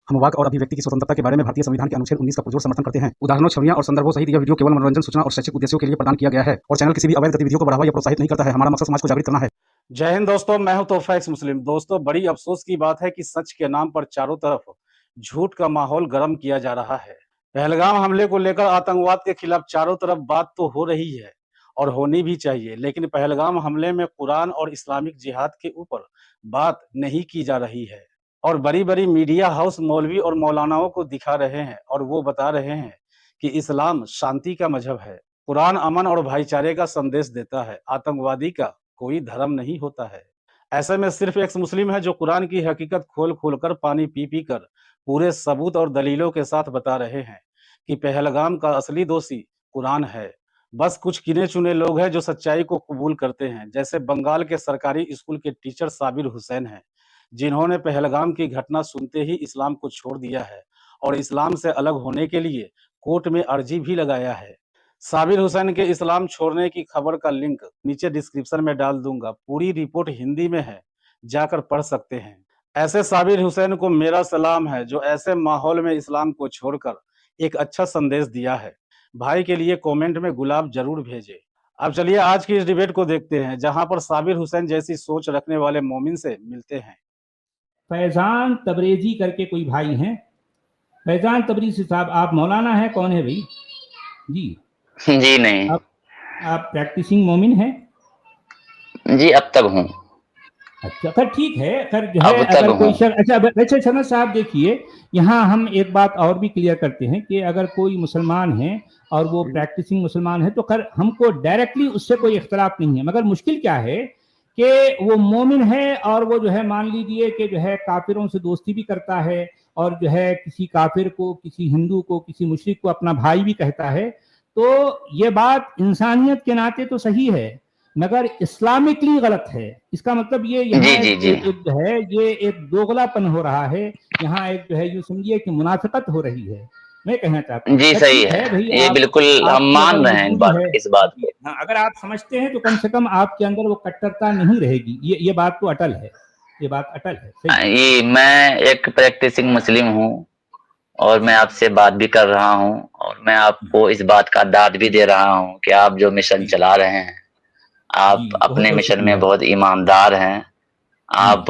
हम वाक और अभिव्यक्ति की स्वतंत्रता के बारे में भारतीय संविधान के अनुच्छेद 19 का पुरजोर समर्थन करते हैं। उदाहरणों, छवियां और संदर्भों सहित यह वीडियो केवल मनोरंजन, सूचना और शैक्षिक उद्देश्यों के लिए प्रदान किया गया है और चैनल किसी भी अवैध गतिविधियों को बढ़ावा या प्रोत्साहित नहीं करता है। हमारा मकसद समाज को जागृत करना है। जय हिंद दोस्तों, मैं हूं तोहफा एक्स मुस्लिम। दोस्तों, बड़ी अफसोस की बात है कि सच के नाम पर चारों तरफ झूठ का माहौल गर्म किया जा रहा है। पहलगाम हमले को लेकर आतंकवाद के खिलाफ चारों तरफ बात तो हो रही है और होनी भी चाहिए, लेकिन पहलगाम हमले में कुरान और इस्लामिक जिहाद के ऊपर बात नहीं की जा रही है और बड़ी बड़ी मीडिया हाउस मौलवी और मौलानाओं को दिखा रहे हैं और वो बता रहे हैं कि इस्लाम शांति का मजहब है, कुरान अमन और भाईचारे का संदेश देता है, आतंकवादी का कोई धर्म नहीं होता है। ऐसे में सिर्फ एक्स मुस्लिम है जो कुरान की हकीकत खोल खोल कर पानी पी पी कर पूरे सबूत और दलीलों के साथ बता रहे हैं कि पहलगाम का असली दोषी कुरान है। बस कुछ गिने चुने लोग हैं जो सच्चाई को कबूल करते हैं, जैसे बंगाल के सरकारी स्कूल के टीचर साबिर हुसैन हैं, जिन्होंने पहलगाम की घटना सुनते ही इस्लाम को छोड़ दिया है और इस्लाम से अलग होने के लिए कोर्ट में अर्जी भी लगाया है। साबिर हुसैन के इस्लाम छोड़ने की खबर का लिंक नीचे डिस्क्रिप्शन में डाल दूंगा। पूरी रिपोर्ट हिंदी में है, जाकर पढ़ सकते हैं। ऐसे साबिर हुसैन को मेरा सलाम है जो ऐसे माहौल में इस्लाम को छोड़कर एक अच्छा संदेश दिया है। भाई के लिए कमेंट में गुलाब जरूर भेजे। अब चलिए आज की इस डिबेट को देखते हैं, जहां पर साबिर हुसैन जैसी सोच रखने वाले मोमिन से मिलते हैं। फैजान तबरेजी करके कोई भाई हैं। फैजान तबरेजी साहब, आप मौलाना हैं? कौन है भाई? जी नहीं। आप प्रैक्टिसिंग मोमिन हैं? जी अब तक हूँ। अच्छा, फिर ठीक है। फिर जो है अगर कोई अच्छा शर्मा साहब, देखिए यहाँ हम एक बात और भी क्लियर करते हैं कि अगर कोई मुसलमान है और वो प्रैक्टिसिंग मुसलमान है तो खैर हमको डायरेक्टली उससे कोई इख्तलाफ नहीं है, मगर मुश्किल क्या है कि वो मोमिन है और वो जो है मान लीजिए कि जो है काफिरों से दोस्ती भी करता है और जो है किसी काफिर को, किसी हिंदू को, किसी मुशरिक को अपना भाई भी कहता है। तो ये बात इंसानियत के नाते तो सही है, मगर इस्लामिकली गलत है। इसका मतलब ये यहाँ एक जो है ये एक दोगलापन हो रहा है, यहाँ एक जो है यूँ समझिए कि मुनाफिकत हो रही है। मैं कहना चाहता हूँ जी सही है भाई, ये बिल्कुल हम मान रहे हैं इस बात को। हाँ, अगर आप समझते हैं तो कम से कम आपके अंदर वो कट्टरता नहीं रहेगी। ये बात तो अटल है, ये बात अटल है। सही। ये मैं एक प्रैक्टिसिंग मुस्लिम हूँ और मैं आपसे बात भी कर रहा हूँ और मैं आपको इस बात का दाद भी दे रहा हूँ कि आप जो मिशन चला रहे हैं, आप अपने मिशन में बहुत ईमानदार हैं। आप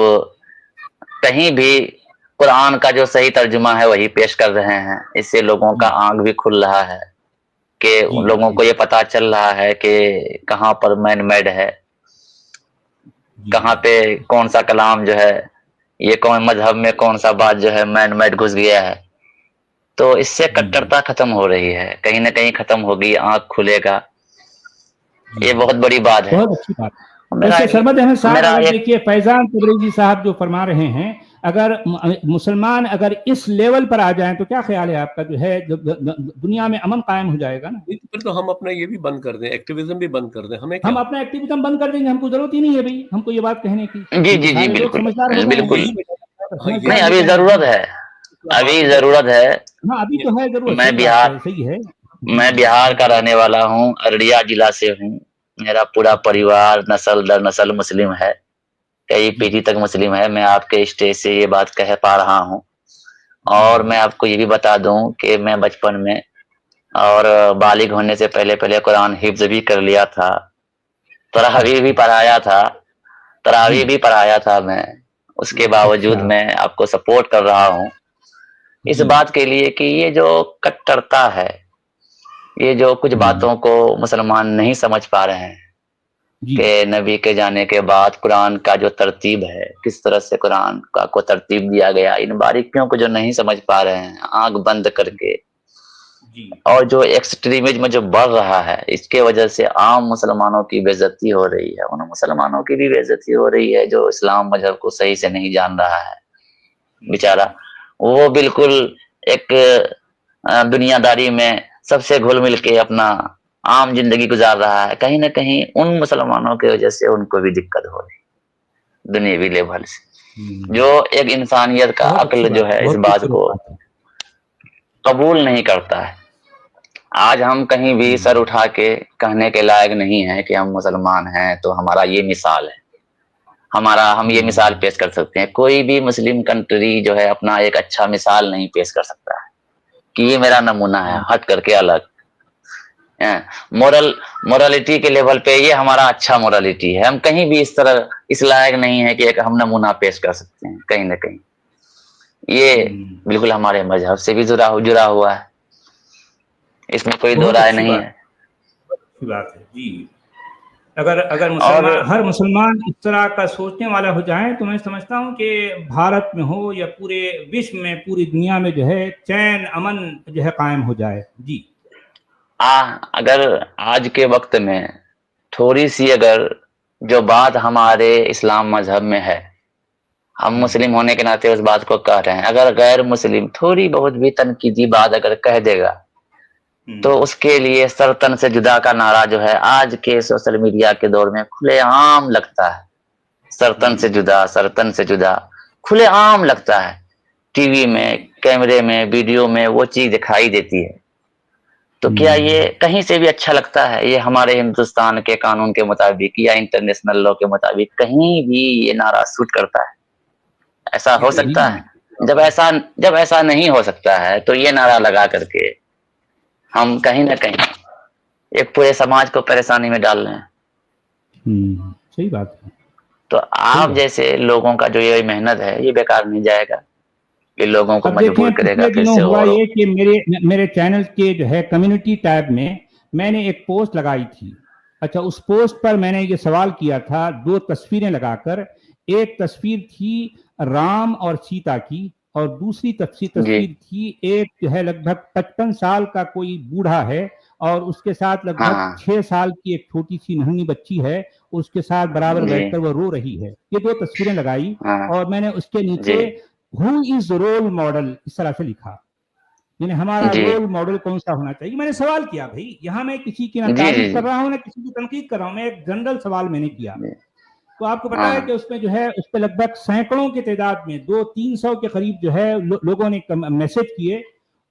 कहीं भी कुरान का जो सही तर्जुमा है वही पेश कर रहे हैं। इससे लोगों का आंख भी खुल रहा है कि लोगों को ये पता चल रहा है कि कहाँ पर मैन मेड है, कहाँ पे कौन सा कलाम जो है, ये कौन मजहब में कौन सा बात जो है मैन मेड घुस गया है। तो इससे कट्टरता खत्म हो रही है, कहीं ना कहीं खत्म होगी, आंख खुलेगा। ये बहुत बड़ी बात है। बहुत अच्छी बात है। शरमत अहमद साहब, देखिए फैजान तबरेजी साहब जो फरमा रहे हैं, अगर मुसलमान अगर इस लेवल पर आ जाएं तो क्या ख्याल है आपका, जो है दुनिया में अमन कायम हो जाएगा ना? फिर तो हम अपना ये भी बंद कर दें, एक्टिविज्म भी बंद कर दें। हम अपना एक्टिविज्म बंद कर देंगे, हमको जरूरत ही नहीं है भाई हमको ये बात कहने की। जी जी जी बिल्कुल बिल्कुल नहीं, अभी जरूरत है, अभी जरूरत है। हाँ अभी तो है जरूरत। मैं बिहार का रहने वाला हूँ, अररिया जिला से हूँ। मेरा पूरा परिवार नस्ल दर नस्ल मुस्लिम है, कई पीढ़ी तक मुस्लिम है। मैं आपके स्टेज से ये बात कह पा रहा हूँ और मैं आपको ये भी बता दूं कि मैं बचपन में और बालिग होने से पहले पहले कुरान हिफ्ज भी कर लिया था, तरावी भी पढ़ाया था मैं। उसके बावजूद मैं आपको सपोर्ट कर रहा हूँ इस बात के लिए कि ये जो कट्टरता है, ये जो कुछ बातों को मुसलमान नहीं समझ पा रहे हैं कि नबी के जाने के बाद कुरान का जो तरतीब है, किस तरह से कुरान को तरतीब दिया गया, इन बारीकियों को जो नहीं समझ पा रहे हैं आंख बंद करके, और जो एक्सट्रीमिज्म जो बढ़ रहा है, इसके वजह से आम मुसलमानों की बेइज्जती हो रही है। उन मुसलमानों की भी बेइज्जती हो रही है जो इस्लाम मजहब को सही से नहीं जान रहा है। बेचारा वो बिल्कुल एक दुनियादारी में सबसे घुल मिल के अपना आम जिंदगी गुजार रहा है। कहीं ना कहीं उन मुसलमानों की वजह से उनको भी दिक्कत हो रही दुनियावी लेवल से। जो एक इंसानियत का अक्ल जो है इस बात को कबूल नहीं करता है। आज हम कहीं भी सर उठा के कहने के लायक नहीं है कि हम मुसलमान हैं तो हमारा ये मिसाल है। ہم یہ مثال پیش کر سکتے ہیں. کوئی بھی مسلم کنٹری جو ہے اپنا ایک اچھا مثال نہیں پیش کر سکتا ہے کہ یہ میرا نمونہ ہے ہٹ کر کے الگ. مورالٹی کے لیول پہ یہ ہمارا اچھا مورالٹی ہے. ہم کہیں بھی اس طرح اس لائق نہیں ہے کہ ایک ہم نمونہ پیش کر سکتے ہیں کہیں نہ کہیں. یہ بالکل ہمارے مذہب سے بھی جڑا ہوا ہے, اس میں کوئی دو رائے نہیں ہے. بات ہے جی. اگر مسلمان ہر مسلمان اس طرح کا سوچنے والا ہو جائے تو میں سمجھتا ہوں کہ بھارت میں ہو یا پورے وشو میں, پوری دنیا میں جو ہے چین امن جو ہے قائم ہو جائے. جی اگر آج کے وقت میں تھوڑی سی اگر جو بات ہمارے اسلام مذہب میں ہے, ہم مسلم ہونے کے ناطے اس بات کو کہہ رہے ہیں, اگر غیر مسلم تھوڑی بہت بھی تنقیدی بات اگر کہہ دے گا تو اس کے لیے سرتن سے جدا کا نعرہ جو ہے آج کے سوشل میڈیا کے دور میں کھلے عام لگتا ہے. سرتن سے جدا کھلے عام لگتا ہے. ٹی وی میں, کیمرے میں, ویڈیو میں وہ چیز دکھائی دیتی ہے. تو کیا یہ کہیں سے بھی اچھا لگتا ہے؟ یہ ہمارے ہندوستان کے قانون کے مطابق یا انٹرنیشنل لا کے مطابق کہیں بھی یہ نعرہ سوٹ کرتا ہے؟ ایسا ہو سکتا ہے؟ جب ایسا نہیں ہو سکتا ہے تو یہ نعرہ لگا کر کے ہم کہیں نہ کہیں ایک پورے سماج کو پریشانی میں ڈال رہے ہیں. صحیح بات ہے. تو آپ جیسے لوگوں کا جو یہ محنت ہے یہ بیکار نہیں جائے گا, یہ لوگوں کو مجبور کرے گا پھر سے. ہوا یہ کہ میرے چینل کے جو ہے کمیونٹی ٹیب میں نے ایک پوسٹ لگائی تھی. اچھا, اس پوسٹ پر میں نے یہ سوال کیا تھا 2 تصویریں لگا کر. ایک تصویر تھی رام اور سیتا کی اور دوسری تصویر تھی ایک جو ہے لگ بھگ 55 سال کا کوئی بوڑھا ہے اور اس کے ساتھ لگ بھگ 6 سال کی ایک چھوٹی سی ننھی بچی ہے, اس کے ساتھ برابر بیٹھ کر وہ رو رہی ہے. یہ 2 تصویریں لگائی اور میں نے اس کے نیچے ہو از رول ماڈل اس طرح سے لکھا, یعنی ہمارا رول ماڈل کون سا ہونا چاہیے. میں نے سوال کیا, بھائی یہاں میں کسی کی نہ تعریف کر رہا ہوں نہ کسی کی تنقید کر رہا ہوں, میں ایک جنرل سوال میں نے کیا. تو آپ کو پتا ہے کہ اس میں جو ہے اس پہ لگ بھگ سینکڑوں کی تعداد میں 200-300 کے قریب جو ہے لوگوں نے میسج کیے.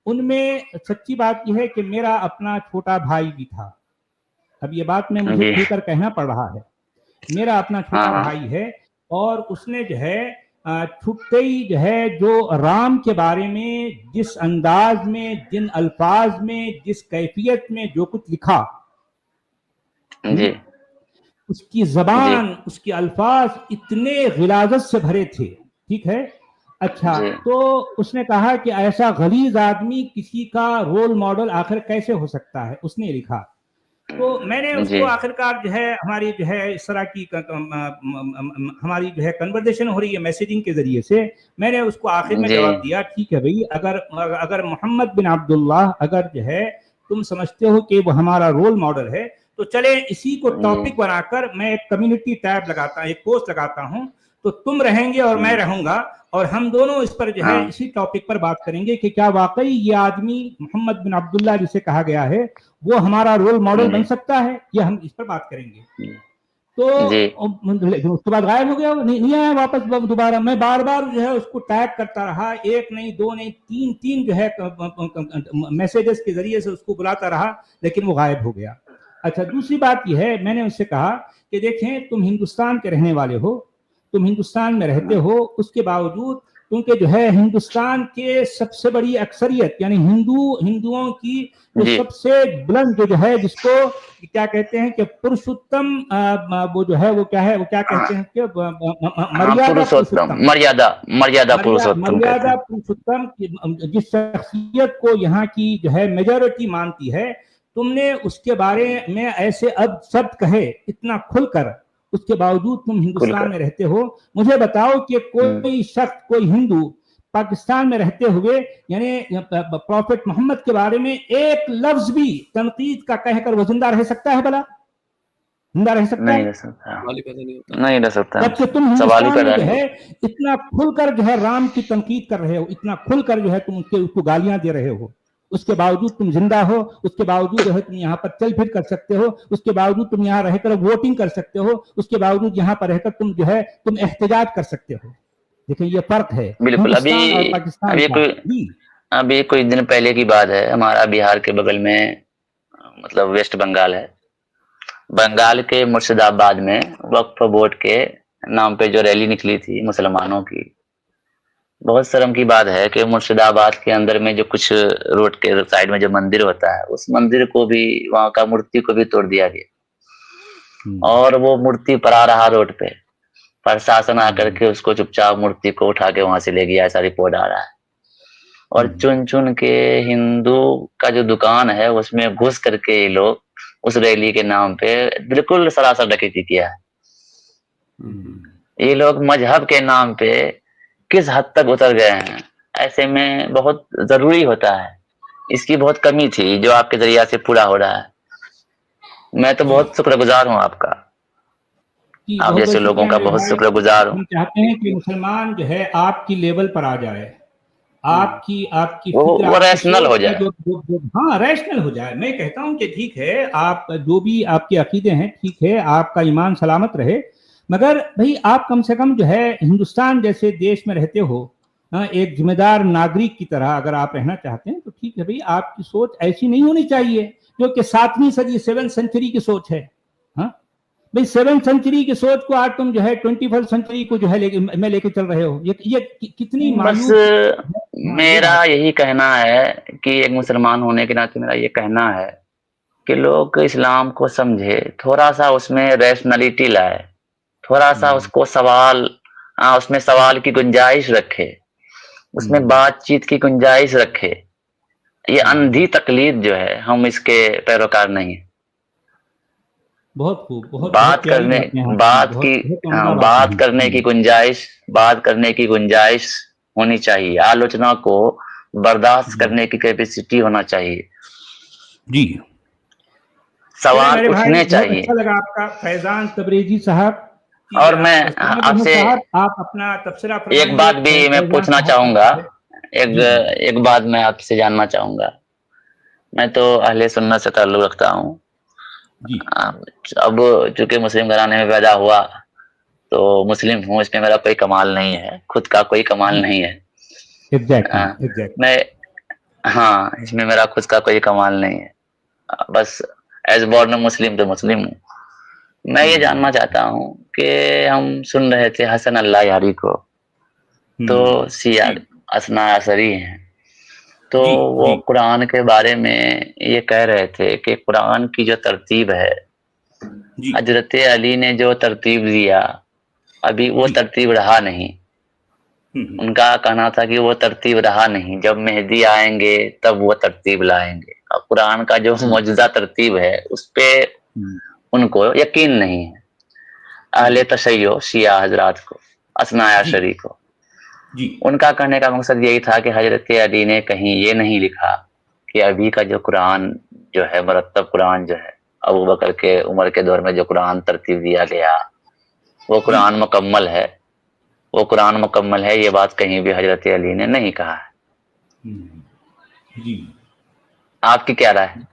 ان میں سچی بات یہ ہے کہ میرا اپنا چھوٹا بھائی بھی تھا. اب یہ بات میں مجھے کھل کر کہنا پڑ رہا ہے, میرا اپنا چھوٹا بھائی ہے اور اس نے جو ہے چھٹتے ہی جو ہے جو رام کے بارے میں جس انداز میں, جن الفاظ میں, جس کیفیت میں جو کچھ لکھا, اس کی زبان, اس کے الفاظ اتنے غلاظت سے بھرے تھے. ٹھیک ہے, اچھا تو اس نے کہا کہ ایسا غلیظ آدمی کسی کا رول ماڈل آخر کیسے ہو سکتا ہے, اس نے لکھا. تو میں نے اس کو آخرکار جو ہے ہماری جو ہے اس طرح کی ہماری جو ہے کنورسیشن ہو رہی ہے میسیجنگ کے ذریعے سے, میں نے اس کو آخر میں جواب دیا ٹھیک ہے بھائی, اگر محمد بن عبداللہ اگر جو ہے تم سمجھتے ہو کہ وہ ہمارا رول ماڈل ہے تو چلے اسی کو ٹاپک بنا کر میں ایک کمیونٹی ٹیب لگاتا ہوں, ایک پوسٹ لگاتا ہوں, تو تم رہیں گے اور میں رہوں گا اور ہم دونوں اس پر جو ہے اسی ٹاپک پر بات کریں گے کہ کیا واقعی یہ آدمی محمد بن عبداللہ جسے کہا گیا ہے وہ ہمارا رول ماڈل بن سکتا ہے, یہ ہم اس پر بات کریں گے. تو اس کے بعد غائب ہو گیا, نہیں آیا واپس دوبارہ. میں بار بار جو ہے اس کو ٹیگ کرتا رہا, 1 نہیں 2 نہیں 3 جو ہے میسیجز کے ذریعے سے اس کو بلاتا رہا, لیکن وہ غائب ہو گیا. اچھا, دوسری بات یہ ہے, میں نے اس سے کہا کہ دیکھیں تم ہندوستان کے رہنے والے ہو, تم ہندوستان میں رہتے ہو, اس کے باوجود کیونکہ جو ہے ہندوستان کے سب سے بڑی اکثریت یعنی ہندوؤں کی جو سب سے بلند جو ہے جس کو کیا کہتے ہیں کہ پرشوتم, وہ جو ہے وہ کیا ہے, وہ کیا کہتے ہیں کہ مریادہ پرشوتم, جس شخصیت کو یہاں کی جو ہے میجورٹی مانتی ہے, تم نے اس کے بارے میں ایسے اب شبد کہے اتنا کھل کر, اس کے باوجود تم ہندوستان میں رہتے ہو. مجھے بتاؤ کہ کوئی شخص, کوئی ہندو پاکستان میں رہتے ہوئے یعنی پروفٹ محمد کے بارے میں ایک لفظ بھی تنقید کا کہہ کر وہ زندہ رہ سکتا ہے؟ بھلا زندہ رہ سکتا ہے؟ نہیں رہ سکتا. جبکہ تم ہندوستان میں جو ہے اتنا کھل کر جو ہے رام کی تنقید کر رہے ہو, اتنا کھل کر جو ہے تم اس کو گالیاں دے رہے ہو, اس کے باوجود تم زندہ ہو, اس کے باوجود جو ہے تم یہاں پر چل پھر کر سکتے ہو, اس کے باوجود تم یہاں رہ کر ووٹنگ کر سکتے ہو, اس کے باوجود یہاں پر رہ کر تم جو ہے تم احتجاج کر سکتے ہو. دیکھیں یہ فرق ہے بالکل. ابھی کچھ دن پہلے کی بات ہے, ہمارا بہار کے بغل میں مطلب ویسٹ بنگال ہے, بنگال کے مرشد آباد میں وقف بورڈ کے नाम पे जो रैली निकली थी मुसलमानों की, बहुत शर्म की बात है कि मुर्शिदाबाद के अंदर में जो कुछ रोड के साइड में जो मंदिर होता है, उस मंदिर को भी, वहां का मूर्ति को भी तोड़ दिया गया और वो मूर्ति पड़ा रहा रोड पे। प्रशासन आकर के उसको चुपचाप मूर्ति को उठा के वहां से ले गया, ऐसा रिपोर्ट आ रहा है। और चुन चुन के हिंदू का जो दुकान है उसमें घुस करके ये लोग उस रैली के नाम पे बिल्कुल सरासर डकैती किया है। ये लोग मजहब के नाम पे किस हद तक उतर गए हैं, ऐसे में बहुत जरूरी होता है, इसकी बहुत कमी थी जो आपके जरिया से पूरा हो रहा है। मैं तो बहुत शुक्रगुजार हूँ आपका, आप जैसे लोगों का बहुत शुक्रगुजार हूँ। हम चाहते हैं कि मुसलमान जो है आपकी लेवल पर आ जाए, आपकी वो रैशनल हो जाए, हाँ रैशनल हो जाए। मैं कहता हूँ कि ठीक है, आप जो भी आपके अकीदे हैं ठीक है, आपका ईमान सलामत रहे, मगर भाई आप कम से कम जो है हिंदुस्तान जैसे देश में रहते हो, एक जिम्मेदार नागरिक की तरह अगर आप रहना चाहते हैं तो ठीक है भाई, आपकी सोच ऐसी नहीं होनी चाहिए जो कि 7वीं सदी 7th सेंचुरी की सोच है। हाँ भाई 7th सेंचुरी की सोच को आज तुम जो है 21st सेंचुरी को जो है लेके चल रहे हो, ये कितनी बस मेरा यही कहना है कि एक मुसलमान होने के नाते मेरा ये कहना है कि लोग इस्लाम को समझे, थोड़ा सा उसमें रैशनलिटी लाए, थोड़ा सा उसको उसमें सवाल की गुंजाइश रखे, उसमें बातचीत की गुंजाइश रखे। ये अंधी तकलीद जो है, हम इसके पैरोकार नहीं है। बहुत खूब, बात करने की गुंजाइश होनी चाहिए, आलोचना को बर्दाश्त करने की कैपेसिटी होना चाहिए जी, सवाल उठने चाहिए। अच्छा लगा आपका फैजान तबरेजी साहब। और मैं आपसे आप अपना तबसरा एक बात भी मैं पूछना चाहूंगा, एक बात मैं आपसे जानना चाहूंगा। मैं तो अहले सुन्नत से ताल्लुक रखता हूँ, अब चूंकि मुस्लिम घराने में पैदा हुआ तो मुस्लिम हूँ, इसमें मेरा कोई कमाल नहीं है, खुद का कोई कमाल नहीं है। मैं इसमें मेरा खुद का कोई कमाल नहीं है, बस एज बॉर्न मुस्लिम तो मुस्लिम हूँ। मैं ये जानना चाहता हूँ कि हम सुन रहे थे हसन अल्लाह यारी को, तो शिया असना असरी हैं, तो वो कुरान के बारे में ये कह रहे थे कि कुरान की जो तरतीब है, हजरत अली ने जो तरतीब दिया अभी वो तरतीब रहा नहीं। उनका कहना था कि वो तरतीब रहा नहीं, जब मेहदी आएंगे तब वो तरतीब लाएंगे। और कुरान का जो मौजूदा तरतीब है उस पे उनको यकीन नहीं है। अहले तशय्यो शिया हजरात को, असना अशरी को, उनका कहने का मकसद यही था कि हजरत अली ने कहीं ये नहीं लिखा कि अभी का जो कुरान जो है, मुरत्तब कुरान जो है, अबू बकर के उमर के दौर में जो कुरान तरतीब दिया गया वो कुरान मुकम्मल है, वो कुरान मुकम्मल है। ये बात कहीं भी हजरत अली ने नहीं कहा है। आपकी क्या राय है?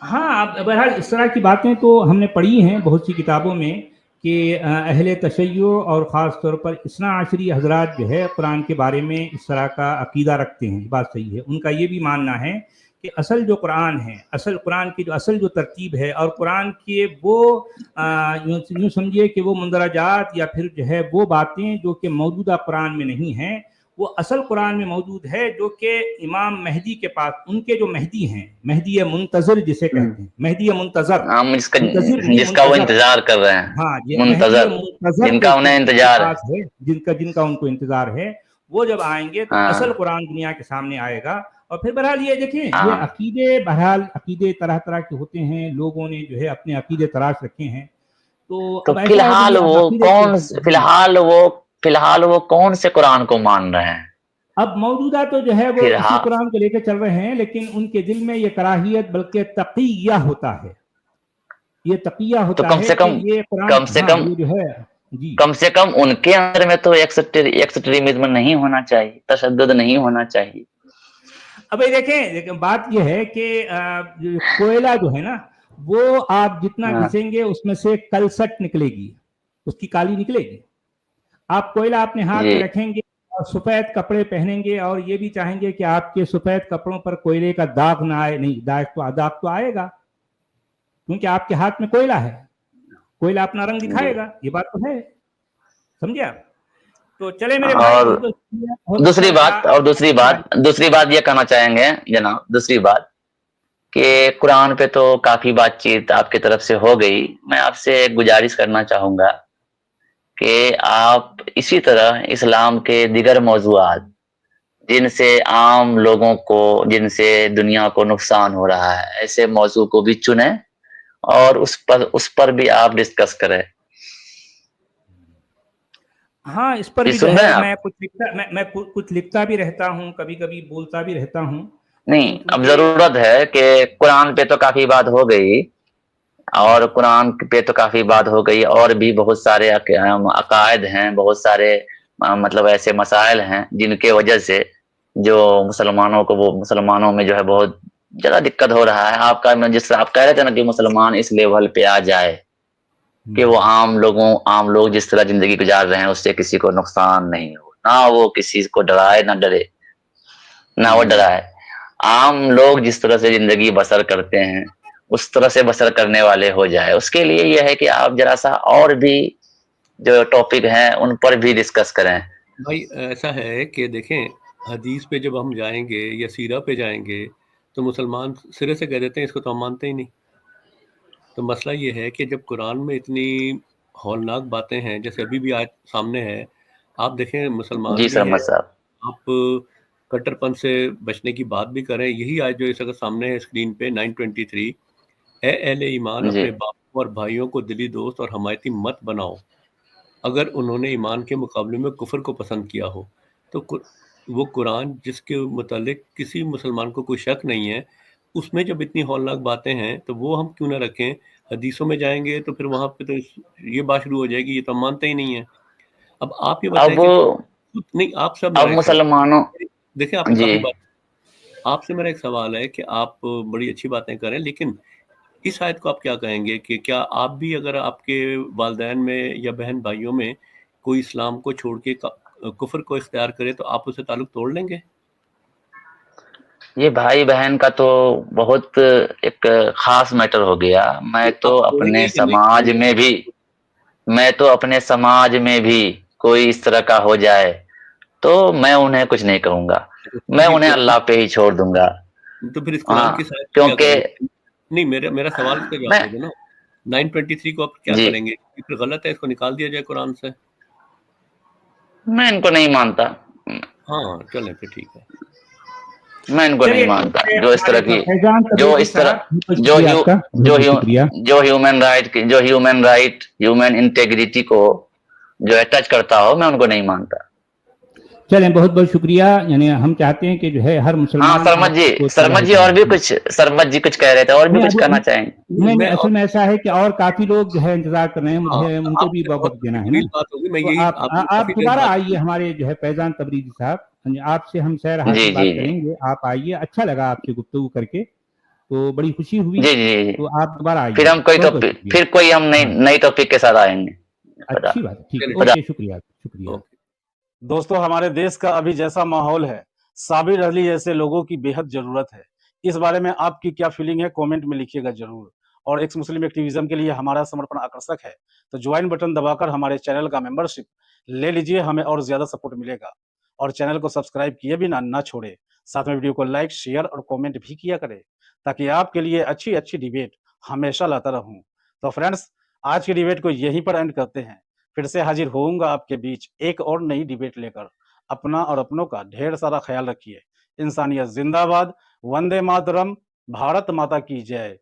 हाँ, बहरहाल इस तरह की बातें तो हमने पढ़ी हैं बहुत सी किताबों में कि अहले तशय्यो और ख़ास तौर पर इसना आशरी हजरात जो है कुरान के बारे में इस तरह का अकीदा रखते हैं। बात सही है, उनका ये भी मानना है कि असल जो कुरान है, असल कुरान की जो असल जो तरतीब है और कुरान के वो यूँ समझिए कि वो मंदरजात या फिर जो है वो बातें जो कि मौजूदा कुरान में नहीं हैं, वो असल कुरान में मौजूद है, जो कि इमाम मेहदी के पास, उनके जो मेहदी हैं, मेहदी मुंतजर जिसे कहते हैं, मेहदी मुंतजर, हम जिसका वो इंतजार कर रहे हैं, हाँ, मुंतजर, जिनका उन्हें इंतजार है, जिनका उनको इंतजार है, वो जब आएंगे तो असल कुरान दुनिया के सामने आएगा। और फिर बहरहाल ये देखें, ये अकीदे, बहरहाल अकीदे तरह तरह के होते हैं, लोगों ने जो है अपने अकीदे तराश रखे हैं। तो फिलहाल वो कौन से कुरान को मान रहे हैं? अब मौजूदा तो जो है वो इसी कुरान को लेकर चल रहे हैं, लेकिन उनके दिल में ये कराहियत बल्कि तक़िया होता है, ये तक़िया होता है। तो कम से कम उनके अंदर में तो एक्सट्रीमिज्म नहीं होना चाहिए, तशद्दुद नहीं होना चाहिए। अब देखें बात यह है कि कोयला जो है ना, वो आप जितना घिसेंगे उसमें से कलसट निकलेगी, उसकी काली निकलेगी। आप कोयला अपने हाथ में रखेंगे और सफेद कपड़े पहनेंगे और ये भी चाहेंगे कि आपके सफेद कपड़ों पर कोयले का दाग ना आए, नहीं, दाग तो आएगा, क्योंकि आपके हाथ में कोयला है, कोयला अपना रंग दिखाएगा, ये बात तो है। समझे आप? तो चले मेरे भाई, और बहुत शुक्रिया, बहुत दूसरी अच्छा बात लगा। और दूसरी बात ये कहना चाहेंगे जनाब, दूसरी बात कि कुरान पे तो काफी बातचीत आपकी तरफ से हो गई। मैं आपसे एक गुजारिश करना चाहूंगा कि आप इसी तरह इस्लाम के दीगर मौजूआत जिनसे आम लोगों को, जिनसे दुनिया को नुकसान हो रहा है, ऐसे मौजू को भी चुने और उस पर भी आप डिस्कस करें। हाँ, इस पर ये भी सुन जो रहे हैं है आप? मैं कुछ लिखता भी रहता हूँ, कभी-कभी बोलता भी रहता हूँ, नहीं, लेकिन अब चूंकि जरूरत है कि कुरान पे तो काफी बात हो गई, और कुरान पे तो काफी बात हो गई, और भी बहुत सारे अकायद हैं, बहुत सारे मतलब ऐसे मसाइल हैं जिनके वजह से जो मुसलमानों में जो है बहुत ज्यादा दिक्कत हो रहा है। जिस आप कह रहे थे ना कि मुसलमान इस लेवल पे आ जाए कि वो आम लोग जिस तरह जिंदगी गुजार रहे हैं उससे किसी को नुकसान नहीं हो, ना वो किसी को डराए ना डरे, ना वो डराए। आम लोग जिस तरह से जिंदगी बसर करते हैं उस तरह से बसर करने वाले हो जाए। उसके लिए यह है कि आप जरा सा और भी जो टॉपिक हैं उन पर भी डिस्कस करें। भाई ऐसा है कि देखें, हदीस पे जब हम जाएंगे या सीरा पे जाएंगे तो मुसलमान सिरे से कह देते हैं इसको तो हम मानते ही नहीं। तो मसला ये है कि जब कुरान में इतनी हौलनाक बातें हैं, जैसे अभी भी आज सामने है, आप देखें मुसलमान जी भी हैं, सरमद साहब। आप कट्टरपन से बचने की बात भी करें, यही आज जो इस वक्त सामने है स्क्रीन पे 923, ए अहले ईमान जी अपने बापों और भाइयों को दिली दोस्त और हमायती मत बनाओ अगर उन्होंने ईमान के मुकाबले में कुफर को पसंद किया हो। तो वो कुरान जिसके मुतालिक किसी मुसलमान को कोई शक नहीं है, उसमें जब इतनी हौलनाक बातें हैं तो वो हम क्यों ना रखें। हदीसों में जाएंगे तो फिर वहां पे तो ये बात शुरू हो जाएगी, ये तो हम मानते ही नहीं है। अब आप ये बताएं अब कि नहीं, आप सब अब मेरा एक सवाल, मुसलमानों देखिए आपने जी काफी बात, आपसे मेरा एक सवाल है कि आप बड़ी अच्छी बातें करें, लेकिन इस आयत को आप क्या कहेंगे कि क्या आप भी, अगर आपके वालदैन में या बहन भाइयों में कोई इस्लाम को छोड़ के कुफर को इख्तियार करे तो आप उससे ताल्लुक तोड़ लेंगे? ये भाई बहन का तो बहुत एक खास मैटर हो गया। आप तोड़ेंगे कि नहीं तोड़ेंगे? मैं तो अपने समाज में भी कोई इस तरह का हो जाए तो मैं उन्हें कुछ नहीं कहूंगा, फिर मैं ये उन्हें कुरान, अल्लाह पे ही छोड़ दूंगा। तो फिर इस कुरान की हाँ, आयत को क्या क्योंकि करेंगे? नहीं, मेरा मेरा सवाल का जवाब मैं दे दो ना। 923 को आप क्या जी करेंगे? ये फिर गलत है, इसको निकाल दिया जाए कुरान से। मैं इनको नहीं मानता, हाँ चलें फिर ठीक है। मैं इनको नहीं चलिए, मानता जो इस तरह हमारे की, फैजान जो तबरेज़ी इस तरह साहब, बहुत जो शुक्रिया ह्यू आपका, जो बहुत ह्यू शुक्रिया। जो ह्यूमन इंटेग्रिटी को जो है टच करता हो, मैं उनको नहीं मानता। चलें, बहुत बहुत शुक्रिया। यानी हम चाहते हैं कि जो है हर हाँ मुसलमान आपको सरमद जी और भी कुछ, सरमद जी कुछ कह रहे थे, और भी नहीं कुछ अभी कहना चाहेंगे? नहीं मैं असल में ऐसा है कि और काफी लोग जो है इंतजार कर रहे हैं, हाँ, मुझे उनको भी आपसे और वक्त देना है ना। तफसील बात होगी, मैं तो यही आपने आप काफी देर दोबारा बात आइए, हमारे जो है फैजान तबरीज़ी साहब, हाँ जी, आपसे हम सैर जी हासिल बात जी जी करेंगे, आप आइए, अच्छा लगा आपसे गुफ्तगू करके, तो बड़ी खुशी हुई। जी जी जी। तो आप दोबारा फिर आइए, हम कोई बहुत बहुत टॉपिक, शुक्रिया। फिर कोई हम हाँ, नई टॉपिक के साथ आएंगे। खुदा अच्छी बात है, ठीक है, चलिए, खुदा ओके, शुक्रिया शुक्रिया। ओके। दोस्तों, हमारे देश का अभी जैसा माहौल है, साबिर अली जैसे लोगों की बेहद जरूरत है। इस बारे में आपकी क्या फीलिंग है, कमेंट में लिखिएगा जरूर। और एक्स मुस्लिम एक्टिविज्म के लिए हमारा समर्पण आकर्षक है, तो ज्वाइन बटन दबाकर हमारे चैनल का मेंबरशिप ले लीजिए, हमें और ज्यादा सपोर्ट मिलेगा। और चैनल को सब्सक्राइब किए बिना ना छोड़े, साथ में वीडियो को लाइक, शेयर और कमेंट भी किया करें, ताकि आपके लिए अच्छी अच्छी डिबेट हमेशा लाता रहूं। तो फ्रेंड्स, आज की डिबेट को यहीं पर एंड करते हैं। फिर से हाजिर होऊंगा आपके बीच एक और नई डिबेट लेकर। अपना और अपनों का ढेर सारा ख्याल रखिए। इंसानियत जिंदाबाद, वंदे मातरम, भारत माता की जय।